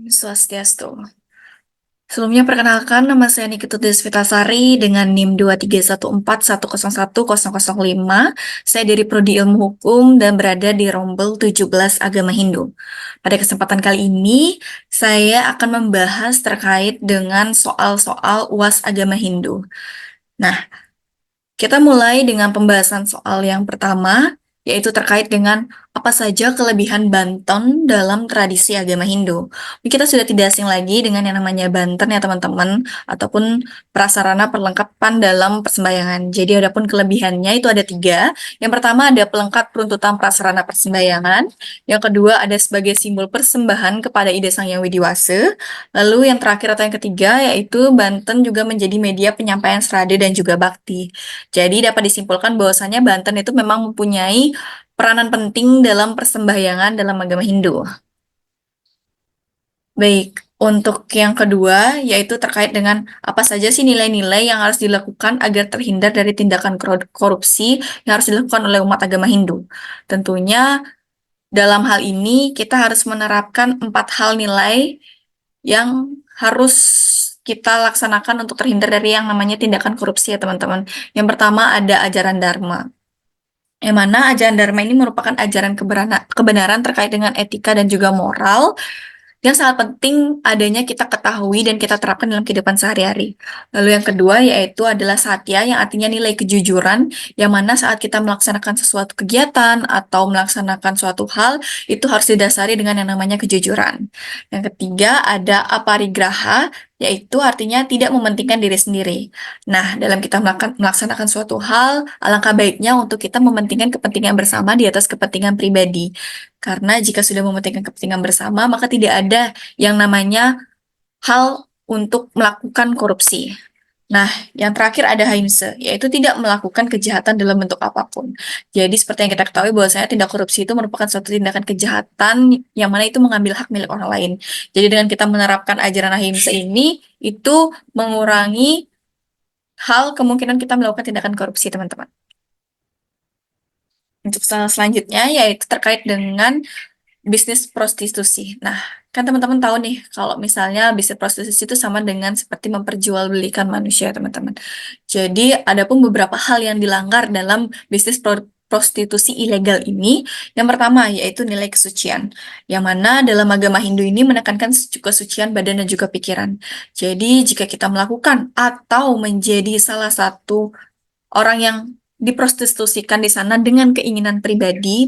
Swastiastu. Sebelumnya perkenalkan, nama saya Nikita Desvitasari dengan NIM 23141011005. Saya dari Prodi Ilmu Hukum dan berada di Rombel 17 Agama Hindu. Pada kesempatan kali ini, saya akan membahas terkait dengan soal-soal UAS Agama Hindu. Nah, kita mulai dengan pembahasan soal yang pertama, yaitu terkait dengan apa saja kelebihan Banten dalam tradisi agama Hindu. Ini kita sudah tidak asing lagi dengan yang namanya Banten ya teman-teman, ataupun prasarana perlengkapan dalam persembahyangan. Jadi adapun kelebihannya itu ada tiga. Yang pertama ada pelengkap peruntutan prasarana persembahyangan. Yang kedua ada sebagai simbol persembahan kepada Ida Sang Hyang Widiwasa. Lalu yang terakhir atau yang ketiga yaitu Banten juga menjadi media penyampaian serada dan juga bakti. Jadi dapat disimpulkan bahwasanya Banten itu memang mempunyai peranan penting dalam persembahyangan dalam agama Hindu. Baik, untuk yang kedua yaitu terkait dengan apa saja sih nilai-nilai yang harus dilakukan agar terhindar dari tindakan korupsi yang harus dilakukan oleh umat agama Hindu. Tentunya dalam hal ini kita harus menerapkan 4 hal nilai yang harus kita laksanakan untuk terhindar dari yang namanya tindakan korupsi ya teman-teman. Yang pertama ada ajaran Dharma. Yang mana ajaran Dharma ini merupakan ajaran kebenaran terkait dengan etika dan juga moral yang sangat penting adanya kita ketahui dan kita terapkan dalam kehidupan sehari-hari. Lalu yang kedua yaitu adalah satya yang artinya nilai kejujuran yang mana saat kita melaksanakan sesuatu kegiatan atau melaksanakan suatu hal itu harus didasari dengan yang namanya kejujuran. Yang ketiga ada aparigraha yaitu artinya tidak mementingkan diri sendiri. Nah, dalam kita melaksanakan suatu hal, alangkah baiknya untuk kita mementingkan kepentingan bersama di atas kepentingan pribadi. Karena jika sudah mementingkan kepentingan bersama, maka tidak ada yang namanya hal untuk melakukan korupsi. Nah, yang terakhir ada ahimsa, yaitu tidak melakukan kejahatan dalam bentuk apapun. Jadi seperti yang kita ketahui bahwasanya tindak korupsi itu merupakan suatu tindakan kejahatan yang mana itu mengambil hak milik orang lain. Jadi dengan kita menerapkan ajaran ahimsa ini, itu mengurangi hal kemungkinan kita melakukan tindakan korupsi, teman-teman. Untuk selanjutnya yaitu terkait dengan bisnis prostitusi. Nah, kan teman-teman tahu nih, kalau misalnya bisnis prostitusi itu sama dengan seperti memperjualbelikan manusia, teman-teman. Jadi, ada pun beberapa hal yang dilanggar dalam bisnis prostitusi ilegal ini. Yang pertama, yaitu nilai kesucian. Yang mana dalam agama Hindu ini menekankan kesucian badan dan juga pikiran. Jadi, jika kita melakukan atau menjadi salah satu orang yang diprostitusikan di sana dengan keinginan pribadi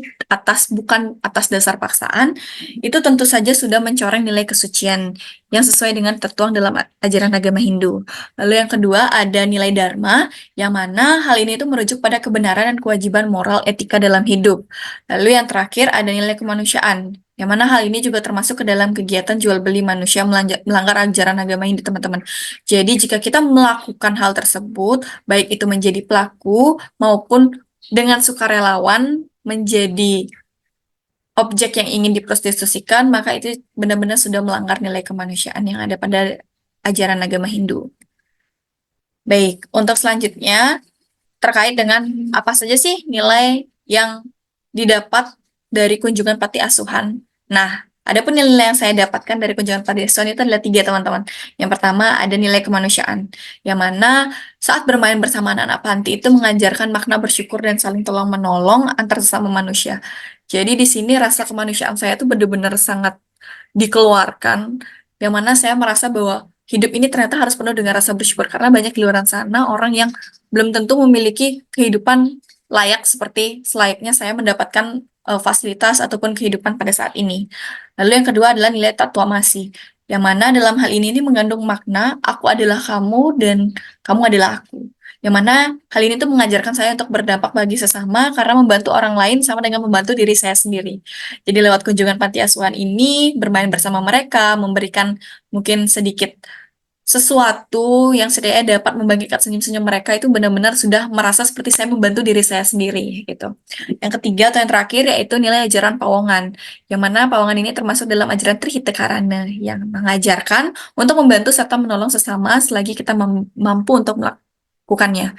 bukan atas dasar paksaan, itu tentu saja sudah mencoreng nilai kesucian yang sesuai dengan tertuang dalam ajaran agama Hindu. Lalu yang kedua ada nilai dharma, yang mana hal ini itu merujuk pada kebenaran dan kewajiban moral etika dalam hidup. Lalu yang terakhir ada nilai kemanusiaan, yang mana hal ini juga termasuk ke dalam kegiatan jual beli manusia melanggar ajaran agama Hindu, teman-teman. Jadi jika kita melakukan hal tersebut, baik itu menjadi pelaku maupun dengan sukarelawan menjadi objek yang ingin diprostitusikan, maka itu benar-benar sudah melanggar nilai kemanusiaan yang ada pada ajaran agama Hindu. Baik, untuk selanjutnya terkait dengan apa saja sih nilai yang didapat dari kunjungan panti asuhan. Nah, adapun nilai yang saya dapatkan dari kunjungan panti asuhan itu adalah tiga, teman-teman. Yang pertama ada nilai kemanusiaan, yang mana saat bermain bersama anak-anak panti itu mengajarkan makna bersyukur dan saling tolong menolong antar sesama manusia. Jadi di sini rasa kemanusiaan saya tuh benar-benar sangat dikeluarkan, yang mana saya merasa bahwa hidup ini ternyata harus penuh dengan rasa bersyukur karena banyak di luar sana orang yang belum tentu memiliki kehidupan layak seperti selayaknya saya mendapatkan fasilitas ataupun kehidupan pada saat ini. Lalu yang kedua adalah nilai tatwamasi, yang mana dalam hal ini mengandung makna aku adalah kamu dan kamu adalah aku. Yang mana hal ini tuh mengajarkan saya untuk berdampak bagi sesama karena membantu orang lain sama dengan membantu diri saya sendiri. Jadi lewat kunjungan panti asuhan ini, bermain bersama mereka, memberikan mungkin sedikit sesuatu yang setidaknya dapat membangkitkan senyum-senyum mereka itu benar-benar sudah merasa seperti saya membantu diri saya sendiri gitu. Yang ketiga atau yang terakhir yaitu nilai ajaran Pawongan, yang mana Pawongan ini termasuk dalam ajaran Trihita yang mengajarkan untuk membantu serta menolong sesama selagi kita mampu untuk melakukannya.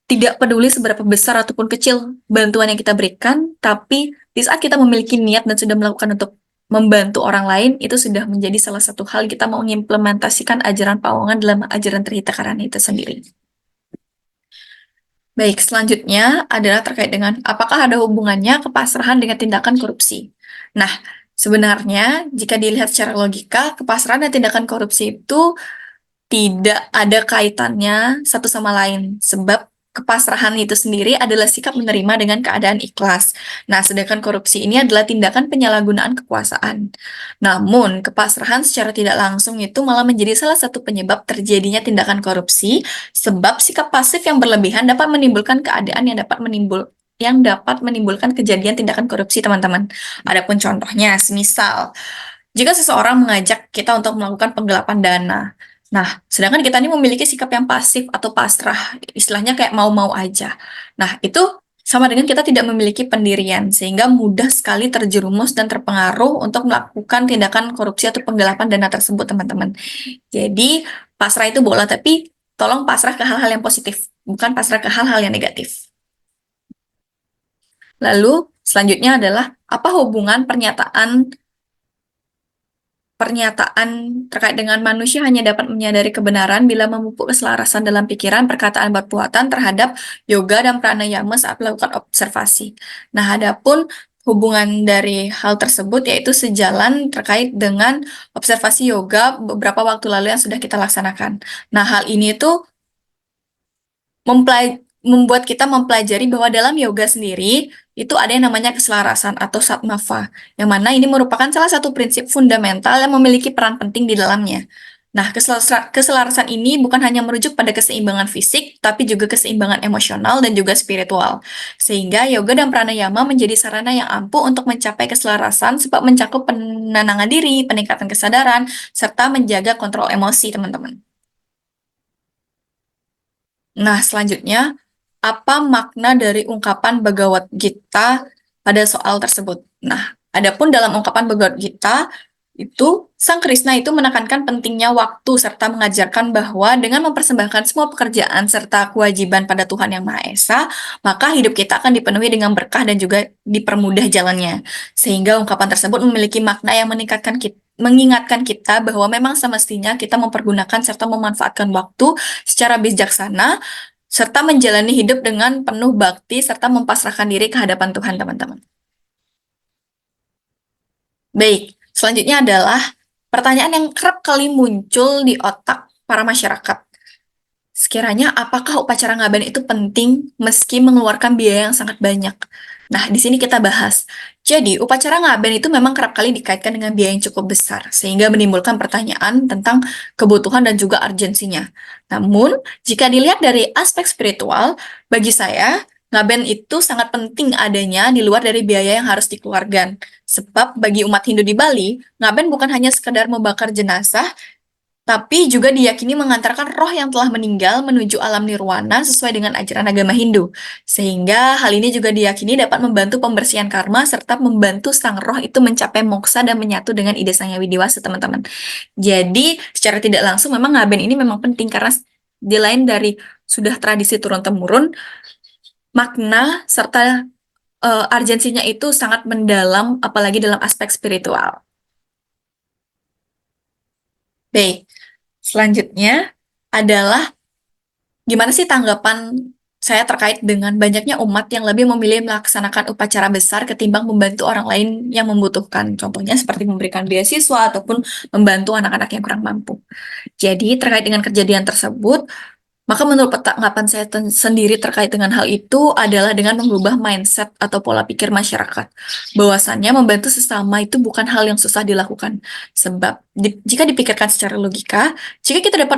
Tidak peduli seberapa besar ataupun kecil bantuan yang kita berikan, tapi di saat kita memiliki niat dan sudah melakukan untuk membantu orang lain itu sudah menjadi salah satu hal kita mau mengimplementasikan ajaran Paungan dalam ajaran Trihita Karana itu sendiri. Baik, selanjutnya adalah terkait dengan apakah ada hubungannya kepasrahan dengan tindakan korupsi. Nah, sebenarnya jika dilihat secara logika, kepasrahan dan tindakan korupsi itu tidak ada kaitannya satu sama lain, sebab kepasrahan itu sendiri adalah sikap menerima dengan keadaan ikhlas. Nah, sedangkan korupsi ini adalah tindakan penyalahgunaan kekuasaan. Namun, kepasrahan secara tidak langsung itu malah menjadi salah satu penyebab terjadinya tindakan korupsi, sebab sikap pasif yang berlebihan dapat menimbulkan keadaan yang dapat menimbulkan kejadian tindakan korupsi, teman-teman. Adapun contohnya, semisal jika seseorang mengajak kita untuk melakukan penggelapan dana. Nah, sedangkan kita ini memiliki sikap yang pasif atau pasrah, istilahnya kayak mau-mau aja. Nah, itu sama dengan kita tidak memiliki pendirian, sehingga mudah sekali terjerumus dan terpengaruh untuk melakukan tindakan korupsi atau penggelapan dana tersebut, teman-teman. Jadi, pasrah itu boleh, tapi tolong pasrah ke hal-hal yang positif, bukan pasrah ke hal-hal yang negatif. Lalu, selanjutnya adalah apa hubungan pernyataan terkait dengan manusia hanya dapat menyadari kebenaran bila memupuk keselarasan dalam pikiran, perkataan, perbuatan terhadap yoga dan pranayama saat melakukan observasi. Nah, adapun hubungan dari hal tersebut yaitu sejalan terkait dengan observasi yoga beberapa waktu lalu yang sudah kita laksanakan. Nah, hal ini tuh membuat kita mempelajari bahwa dalam yoga sendiri itu ada yang namanya keselarasan atau sattva, yang mana ini merupakan salah satu prinsip fundamental yang memiliki peran penting di dalamnya. Nah, keselarasan ini bukan hanya merujuk pada keseimbangan fisik, tapi juga keseimbangan emosional dan juga spiritual. Sehingga yoga dan pranayama menjadi sarana yang ampuh untuk mencapai keselarasan sebab mencakup penenangan diri, peningkatan kesadaran, serta menjaga kontrol emosi, teman-teman. Nah, selanjutnya, apa makna dari ungkapan Bhagavad Gita pada soal tersebut? Nah, adapun dalam ungkapan Bhagavad Gita, itu Sang Krishna itu menekankan pentingnya waktu serta mengajarkan bahwa dengan mempersembahkan semua pekerjaan serta kewajiban pada Tuhan Yang Maha Esa, maka hidup kita akan dipenuhi dengan berkah dan juga dipermudah jalannya. Sehingga ungkapan tersebut memiliki makna yang mengingatkan kita bahwa memang semestinya kita mempergunakan serta memanfaatkan waktu secara bijaksana serta menjalani hidup dengan penuh bakti serta mempasrahkan diri ke hadapan Tuhan, teman-teman. Baik, selanjutnya adalah pertanyaan yang kerap kali muncul di otak para masyarakat. Sekiranya apakah upacara ngaben itu penting meski mengeluarkan biaya yang sangat banyak? Nah, di sini kita bahas. Jadi, upacara ngaben itu memang kerap kali dikaitkan dengan biaya yang cukup besar, sehingga menimbulkan pertanyaan tentang kebutuhan dan juga urgensinya. Namun, jika dilihat dari aspek spiritual, bagi saya, ngaben itu sangat penting adanya di luar dari biaya yang harus dikeluarkan. Sebab bagi umat Hindu di Bali, ngaben bukan hanya sekedar membakar jenazah, tapi juga diyakini mengantarkan roh yang telah meninggal menuju alam nirwana sesuai dengan ajaran agama Hindu. Sehingga hal ini juga diyakini dapat membantu pembersihan karma serta membantu sang roh itu mencapai moksa dan menyatu dengan ide sang yang widiwasa, teman-teman. Jadi, secara tidak langsung memang ngaben ini memang penting karena di lain dari sudah tradisi turun-temurun, makna serta urgensinya itu sangat mendalam apalagi dalam aspek spiritual. Baik, selanjutnya adalah gimana sih tanggapan saya terkait dengan banyaknya umat yang lebih memilih melaksanakan upacara besar ketimbang membantu orang lain yang membutuhkan. Contohnya seperti memberikan beasiswa ataupun membantu anak-anak yang kurang mampu. Jadi terkait dengan kejadian tersebut, maka menurut tanggapan saya sendiri terkait dengan hal itu adalah dengan mengubah mindset atau pola pikir masyarakat. Bahwasannya membantu sesama itu bukan hal yang susah dilakukan. Sebab jika dipikirkan secara logika, jika kita dapat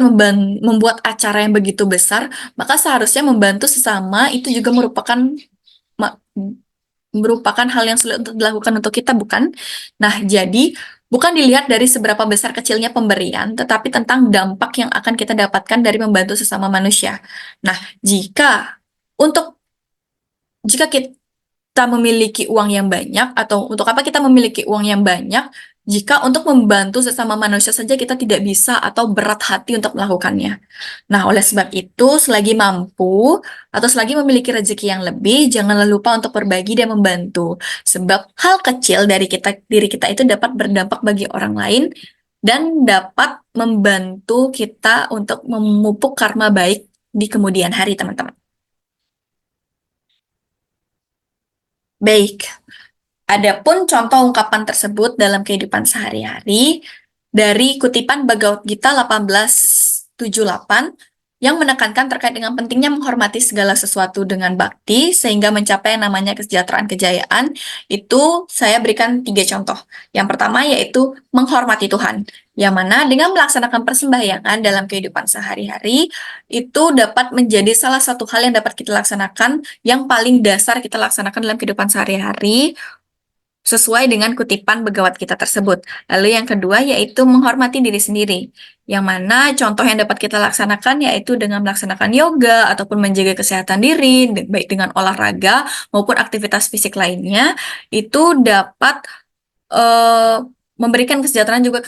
membuat acara yang begitu besar, maka seharusnya membantu sesama itu juga ma- merupakan hal yang sulit untuk dilakukan untuk kita, bukan? Nah, jadi bukan dilihat dari seberapa besar kecilnya pemberian, tetapi tentang dampak yang akan kita dapatkan dari membantu sesama manusia. Nah, untuk jika kita memiliki uang yang banyak, atau untuk apa kita memiliki uang yang banyak, jika untuk membantu sesama manusia saja kita tidak bisa atau berat hati untuk melakukannya. Nah, oleh sebab itu, selagi mampu atau selagi memiliki rezeki yang lebih, janganlah lupa untuk berbagi dan membantu. Sebab hal kecil dari diri kita itu dapat berdampak bagi orang lain dan dapat membantu kita untuk memupuk karma baik di kemudian hari, teman-teman. Baik, adapun contoh ungkapan tersebut dalam kehidupan sehari-hari dari kutipan Bhagavad Gita 1878 yang menekankan terkait dengan pentingnya menghormati segala sesuatu dengan bakti sehingga mencapai yang namanya kesejahteraan kejayaan, itu saya berikan 3 contoh. Yang pertama yaitu menghormati Tuhan, yang mana dengan melaksanakan persembahyangan dalam kehidupan sehari-hari itu dapat menjadi salah satu hal yang dapat kita laksanakan, yang paling dasar kita laksanakan dalam kehidupan sehari-hari sesuai dengan kutipan Bhagavad Gita tersebut. Lalu yang kedua yaitu menghormati diri sendiri, yang mana contoh yang dapat kita laksanakan yaitu dengan melaksanakan yoga ataupun menjaga kesehatan diri, baik dengan olahraga maupun aktivitas fisik lainnya, itu dapat eh, memberikan kesejahteraan juga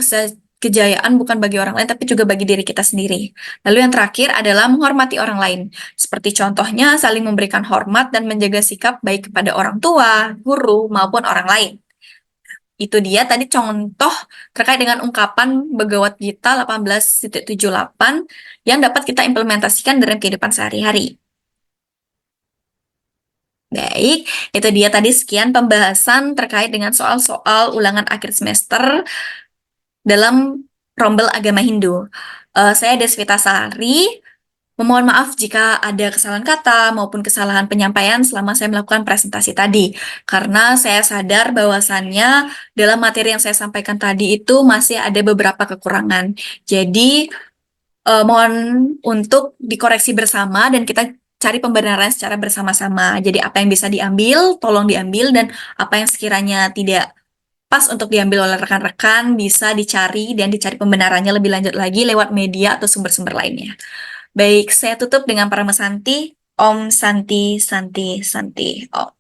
kejayaan bukan bagi orang lain, tapi juga bagi diri kita sendiri. Lalu yang terakhir adalah menghormati orang lain. Seperti contohnya saling memberikan hormat dan menjaga sikap baik kepada orang tua, guru, maupun orang lain. Itu dia tadi contoh terkait dengan ungkapan Bhagavad Gita 1878 yang dapat kita implementasikan dalam kehidupan sehari-hari. Baik, itu dia tadi sekian pembahasan terkait dengan soal-soal ulangan akhir semester dalam Rombel Agama Hindu. Saya Desvita Sari, memohon maaf jika ada kesalahan kata maupun kesalahan penyampaian selama saya melakukan presentasi tadi. Karena saya sadar bahwasannya dalam materi yang saya sampaikan tadi itu masih ada beberapa kekurangan. Jadi, mohon untuk dikoreksi bersama dan kita cari pembenaran secara bersama-sama. Jadi, apa yang bisa diambil, tolong diambil, dan apa yang sekiranya tidak pas untuk diambil oleh rekan-rekan bisa dicari pembenarannya lebih lanjut lagi lewat media atau sumber-sumber lainnya. Baik, saya tutup dengan para mesanti. Om Santi Santi Santi Om.